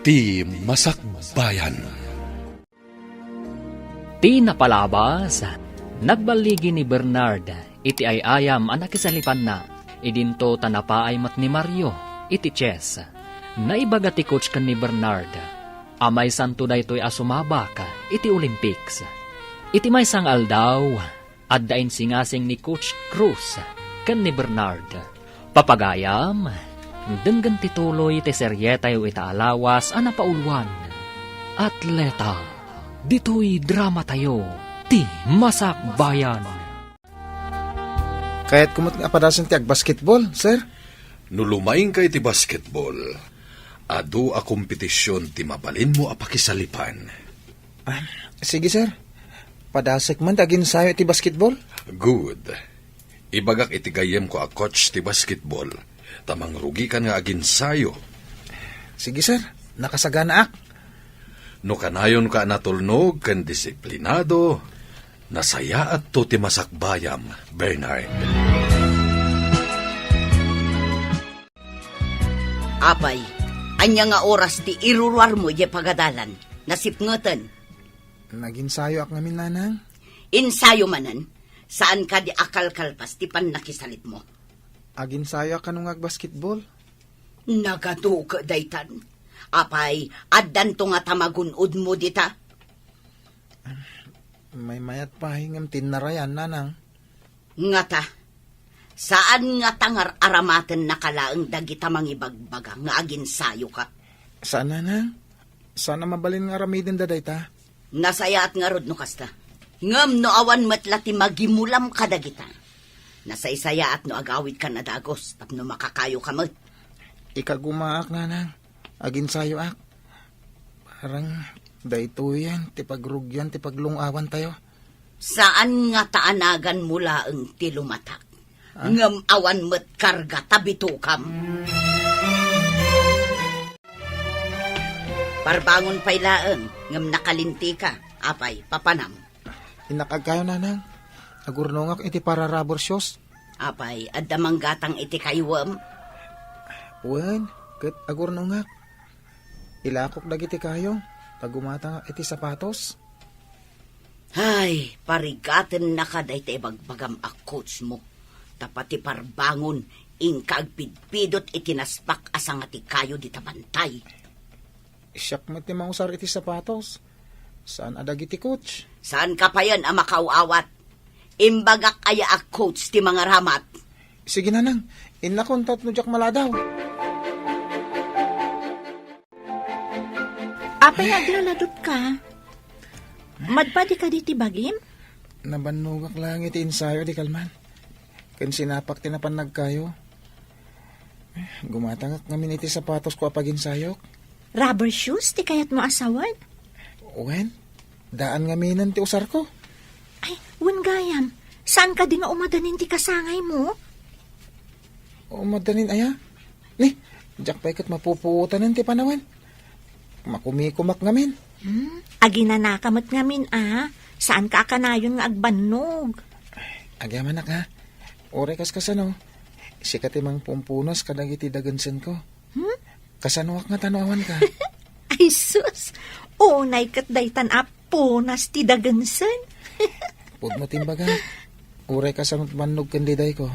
Ti Masakbayan. Ti napalabas, nagbaligi ni Bernard, iti ay ayam anak isalipan na, idinto tanapa ay mat ni Mario, iti Chess. Naibaga ti coach kan ni Bernard, amay santo da ito'y asumabak, iti Olympics. Iti may sang aldaw, addain singasing ni Coach Cruz, kan ni Bernard. Papagayam, denggan tituloy ti seryeta yu itaalawas ana paulwan. Atleta, dito'y drama tayo, ti Masakbayan. Kaya't kumot nga padasan ti basketball, sir. Nulumaing kay ti basketball, adu a kompetisyon ti mabalin mo a pakisalipan. Sige, sir. Padasek man tagin sayo ti basketball. Good. Ibagak iti gayem ko a coach ti basketball. Tamang rugi ka nga agin sayo. Sige, sir. Nakasagana ak. No kanayon ka natulnog kan disiplinado, nasaya at to ti Masakbayam, Bernard. Apay, anya nga oras ti iruruar mo di pagadalan, nasipngoten. Naginsayo ak ngamin, nanang. Insayo manan, saan ka di akal-kalpas ti nakisalit mo? Aginsayo ak kanong basketball. Nagado ka daytan. Apay, addan to nga tamagunod mo dita. May mayat pa hingam tinarayan, nanang. Ngata, saan nga tangar aramaten nakalaang dagita mangibagbaga nga aginsayo ka? Saan, nanang? Sana mabalin nga ramidin daday ta. Nasaya at nga rod no kasta. Ngam no awan matla ti magimulam kadagita. Nasaysaya at no agawid ka na dagos tapno makakayo ka mo. Ikagumaak, nanang. Aginsayo ak. Parang dayto yan, ti pagrugyan, ti paglungawan tayo. Saan nga taanagan mula ang ti lumatak? Ngam awan met karga tabitukam. Parbangon pa'y laeng, ngam nakalinti ka, apay, papanam. Inakagkayo, nanang. Agurnongak iti para rubber shoes. Apay, adamang gatang iti kaywam. Wen, ket agurnongak. Ilakok dagiti kayo. Pagumata nga iti sapatos. Ay, parigaten na ka dahi ti bagbagam a coach mo. Tapati parbangon, ingka agpidpidot iti naspak asang ati kayo di tabantay. Siyak mo ti mausar iti sapatos. Saan adag iti coach? Saan ka pa yan ang makauawat? Imbagak aya a coach ti mga ramat. Sige, nanang. Inakontat no jak maladaw. Apay aglaladot ka. Madpadi ka di tibagim? Nabanugak lang iti ensayo di kalman. Kan sinapak tinapanag kayo. Gumatangak ngamin iti sapatos ko apagin sayok. Rubber shoes ti kayat mo asawan? Wen, daan ngaminan ti usar ko. Ay, wen gayam. Saan ka di nga umadanin ti kasangay mo? O madanin aya. Ni, jak pa ikat mapupuutan ti panawan. Makumikumak ngamin. Aginanakamat ngamin Saan ka akanayon nga agbannog? Agyaman ha. Orekas kasano. Sikat imang pumpunas kadag iti dagansen ko. Kasanoak nga tanawan ka. Ay sus, unay kat daytan apunas ti dagansen. Pud mo timbaga. Orekas anot bannog kandiday ko.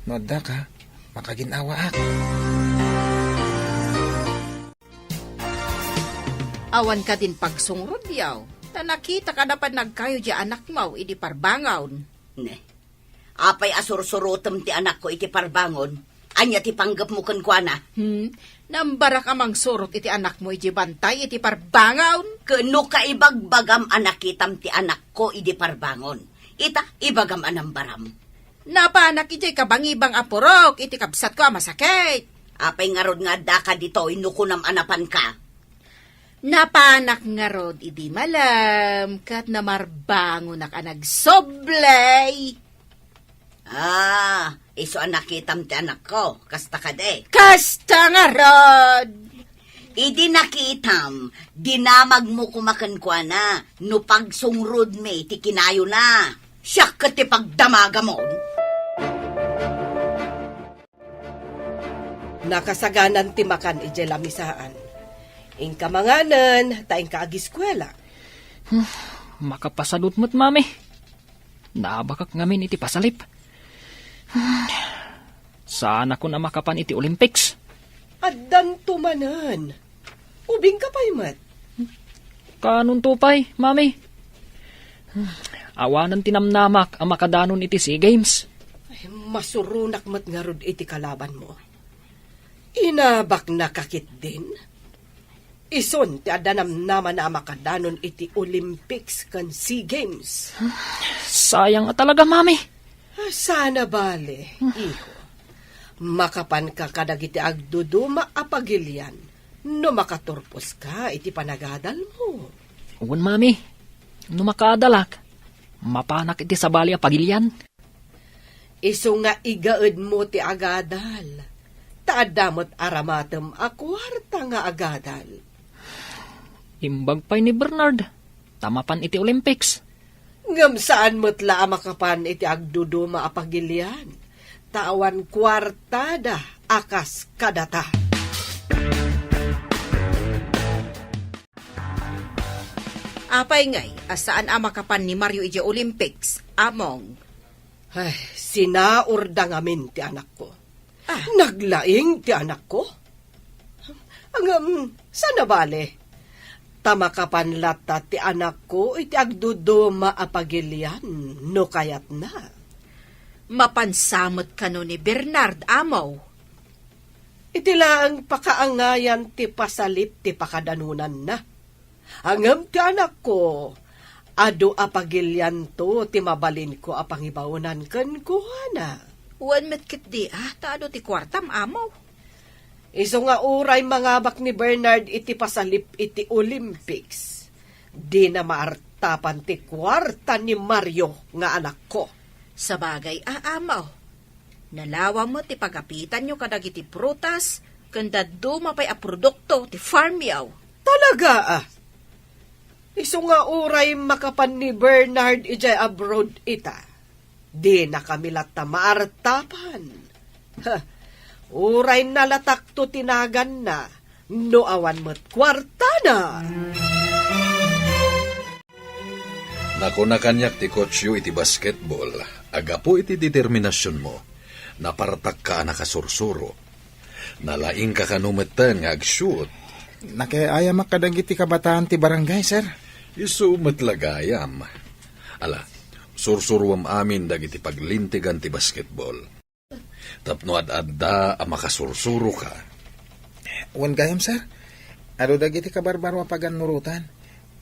Noda ka, makaginawa ak. Awan ka din pagsungrod yaw. Ta nakita ka dapat nagkayo di anak mo, idi parbangaw. Ne, apay asursurutem ti anak ko iti parbangon. Anya ti panggap mo kan kuana. Nambarak amang surot iti anak mo, idi bantay, iti parbangaw. Kano ka ibagbagam anak itam ti anak ko iti parbangon. Ita ibagam anang baram. Napanak iti kabangibang apurok, iti kapsat ko masakit. Apay nga rod nga daka dito, inukunam anapan ka. Napanak nga rod, idi malam, kat namarbangon na ka nagsoblay. Iso anak itam ti anak ko, kasta ka de. Kasta nga rod! Idi nakitam, dinamag mo kumakan kwa na, no pagsungrod me, ti kinayo na. Siya ka ti pagdamaga mo. Nakasaganan ti makan ije lamisaan. Ing kamanganan, taing kaagiskwela. Makapasadot mo't, mami. Naabakak ngamin iti pasalip. Sana ko na makapan iti Olympics. Addan tumanan. Ubing ka pa'y mat. Kanun tupay, mami. Awanan tinamnamak ang makadanon iti SEA Games. Ay, masurunak mat nga rod iti kalaban mo. Inabak na kakit din. Ison ti adanam naman na makadanon iti Olympics kan SEA Games. Sayang nga talaga, mami. Sana bale, iho. Makapan ka kadagiti agduduma apagilyan no makaturpos ka iti panagadal mo. Uwan, mami. Numakadalak. Mapanak iti sabali a pagilyan. Iso nga igaed mo ti agadal. Taadamot aramatem a kwarta nga agadal. Imbag pa'y ni Bernard. Tamapan iti Olympics. Ngam saan mo't la makapan iti agduduma apagilyan. Tawan kwartada akas kadata. Apay ngay, asaan ang makapan ni Mario iti Olympics? Among. Ay, sinaurda ngamin ti anak ko. Naglaing ti anak ko? Sana bale? Tamakapan lata ti anak ko iti agduduma apagilyan no kayat na. Mapansamot ka no ni Bernard, amaw. Iti lang pakaangayan ti pasalip ti pakadanunan na. Angam ti anak ko, ado apagilyan to ti mabalin ko apangibaunan ken kuhana. Wan met kit di taado ti kwartam, amaw. Iso nga uray mangabak ni Bernard iti pasalip iti Olympics. Di na maartapan ti kwarta ni Mario nga anak ko. Sa bagay, amaw. Nalawa mo ti pagapitan nyo kadagiti prutas, kanda dumapay a produkto ti farm yaw. Talaga Iso nga uray makapan ni Bernard ijay abroad ita. Di na kami lata maartapan. Uray nalatak to tinagan na, no awan mo't kwarta na. Nako na kanyak ti kotsyo iti basketball, agapo iti determinasyon mo, napartak ka nakasursuro. Nalaing ka kanumetan nga ag-shoot. Nakiaya makadagiti kabataan ti barangay, sir. Isu matlagayam. Ala, sursuruam amin dagiti paglintigan ti basketball. Tapno ad-adda ang makasursuro ka. Wan gayam, sir. Ado dagiti kabarbaro apagan nurutan.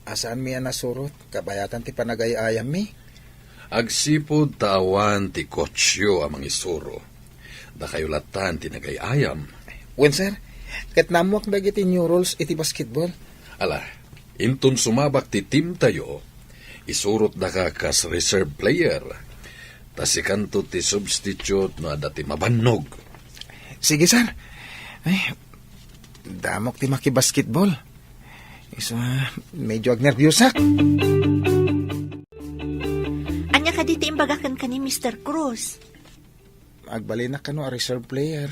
Asaan miya nasurot, kabayatan ti panagayayam mi. Agsipod tawan ti kotsyo amang isuro. Da kayo latan ti nagayayam. Wan, sir. Kat namuak dagiti new rules iti basketball. Ala, inton sumabak ti team tayo, isurot da ka kas reserve player. Tasikanto ti substitute no adati mabannog. Sige, sir. Ay, damok ti makibasketball. Iso, medyo agnervyusak. Anya ka diti imbagakan ka ni Mr. Cruz. Agbalinak ka no a reserve player.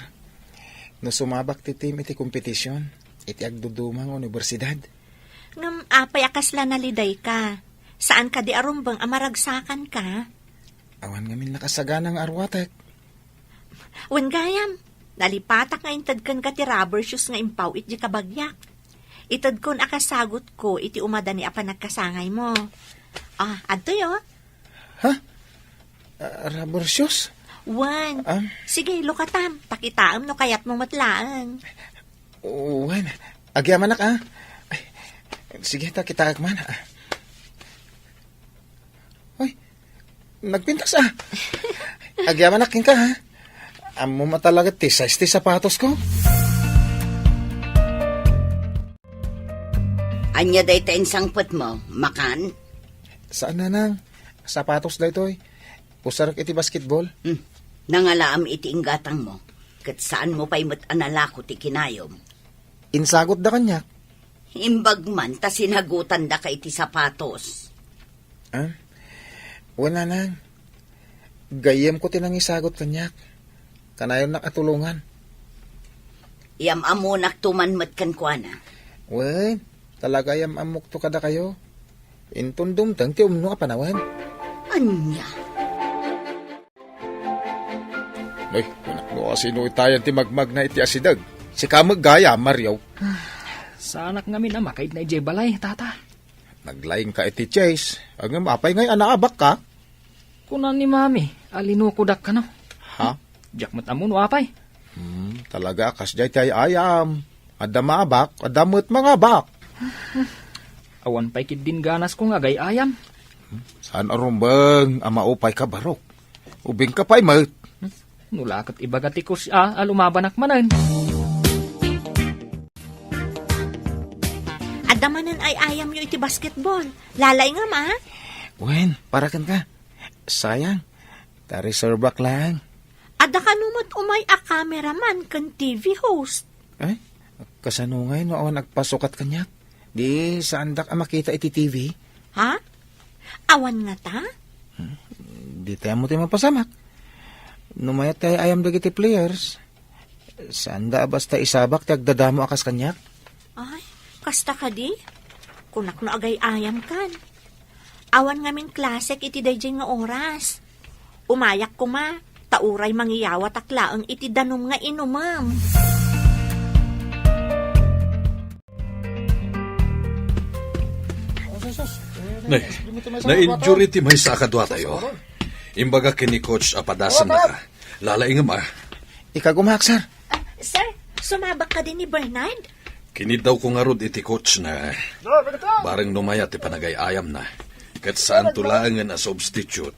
No sumabak ti team iti kompetisyon, iti agdudumang universidad. Ngam apay akasla naliday ka. Saan ka di arumbang amaragsakan ka? Awan ngamin nakasaganang arwatek. Wan gayam, nalipatak nga intad kan ka ti rubber shoes nga impaw iti kabagyak. Itad kon akasagot ko iti umada ni apa nagkasangay mo. Adto yo? Rubber shoes? Wan, sige lukatam, takitaam no kayat mo matlaan. Wan, agyaman ay, sige takitaak man. Hoy, nagpintas agyaman kin ka Amo matalaga ti size ti sapatos ko. Anya day tayo sangpot mo, makan? Saan na nang? Sapatos da ito'y. Pusarak iti basketball. Nangalaam iti inggatang mo. Kat saan mo pa'y anala ko ti kinayom? Insagot da kanyak. Imbag man, ta sinagutan da ka iti sapatos. Wala nang. Gayem ko tinang isagot kanyak. Kanayon nakatulungan. Yam amunak tuman mat kan kwa na. Wen, talaga yam amok to kada kayo. Intundum tang ti umno apanawan. Anya, Ay, anak mo sino itayan ti magmag na iti asidag. Si kamag gaya, Maryaw. Sa anak ngamin na makaid na ijay balay, tata. Naglaing ka iti Chase. Ang mapay ngay anaabak ka. Kunan ni mami, alinukudak ka no. Ha? Diyak matamon wapay. Talaga kas jay tay ayam. Ada maabak, ada mo't mga bak. Awan pa'y kid din ganas ko nga gay ayam. Saan arumbang amaupay ka barok? Ubing ka pa'y mat. Nulakat ibagati ko siya alumabanak manan. Adamanan ay ayam nyo iti basketball. Lalay nga ma. Wen, parakan ka. Sayang. Reserve lang. Ada ka numot umay a cameraman kan TV host. Ay, kasanungay no awan nagpasukat kanyak. Di saan dak makita iti TV? Ha? Awan nga ta? Di tayo mo tayo mapasamak. Numayat tayo ayam dagiti players. Saan da basta isabak tayo agdadamo akas kanyak? Ay, kasta ka di? Kunak no agay ayam kan. Awan ngamin klasek iti dayjay nga oras. Umayak ko ma, tauray mangiyawa taklaang iti danom nga inumam. Na-injury ti may sa kadwa tayo. Imbaga kini coach apadasan na ka. Lalaing ma. Ikagumak, sir. Sir, sumabak ka din ni Bernard? Kini daw ko nga rod iti coach na bareng numaya ti panagay ayam na. Kat saan tulangan na substitute.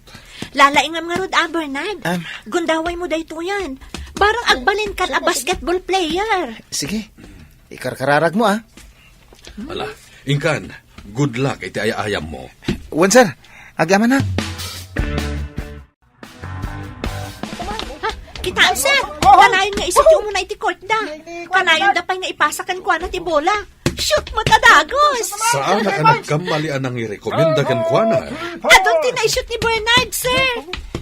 Lalaingam nga rod Bernard. Gundaway mo dayto yan. Barang agbalin kan a basketball player. Sige. Ikarkararag mo, Ala, ingkan, good luck iti ayam mo. Wen, sir. Agaman na. Kitaan, sir. Kanayon nga isityo mo na iti court da. Kanayon da pa'y nga ipasakan ko na ti bola. Shoot mo tadagos. Saan na ka nagkamalian ang irekomenda kan kwa na? Adon tinay-shoot ni Bernard, sir.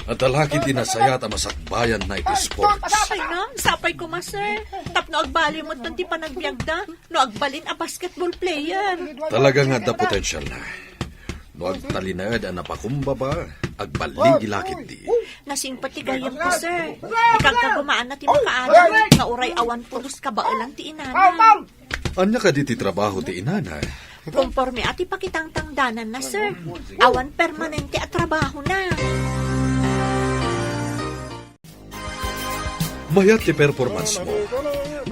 At alaki tinasayat ang masakbayan na iti sports. Ay na, sapay ko ma, sir. Tapno agbali mo tanti pa nagbiag da. No agbalin a basketball player. Talaga nga da potential na. No agtalinaad ang napakumbaba, agbaligi lakit di. Nasimpatigayam ko, sir. Ikag kagumaan na ti makaalam. Nga uray awan pulos kabailan ti inana. Anya ka di ti trabaho ti inana? Konforme ati pakitang tangdanan na, sir. Awan permanente at trabaho na. Mayat ti performance mo.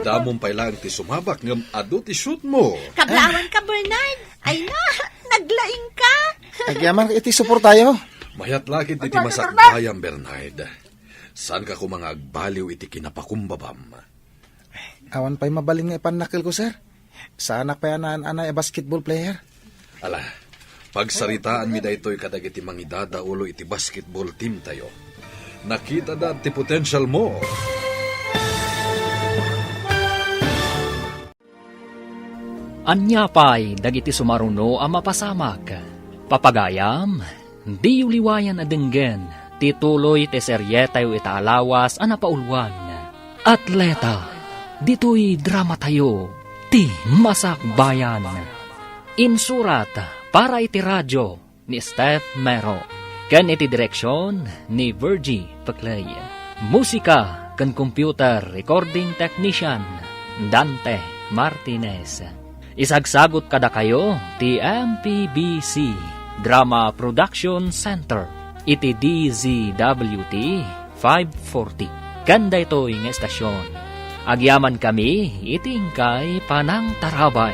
Damong pailang ti sumabak ngam adu ti shoot mo. Kablaawan ka, Bernard. Ay na, naglaing ka. Agyaman iti support tayo. Mayat lakit iti masakbayan, Bernard. Saan ka ko mga agbaliw iti kinapakumbabam? Awan pa'y mabaling nga ipanakil ko, sir. Saan pa yan anay basketball player? Ala, pagsaritaan mi daytoy kadag iti mangidada ulo iti basketball team tayo. Nakita da ti potential mo. Anya pa'y dagiti sumaruno ang mapasamak. Papagayam, di uliwayan na denggen, tituloy te serye tayo itaalawas ang napaulwan. Atleta, dito'y drama tayo, ti masakbayan. Insurat para iti radyo ni Steph Mero. Kan iti direksyon ni Virgie Paclay. Musika kan computer recording technician Dante Martinez. Isagsagot kada kayo ti MPBC Drama Production Center iti DZWT 540. Kanda ito'y nga estasyon. Agyaman kami iti ingkay panang tarabay.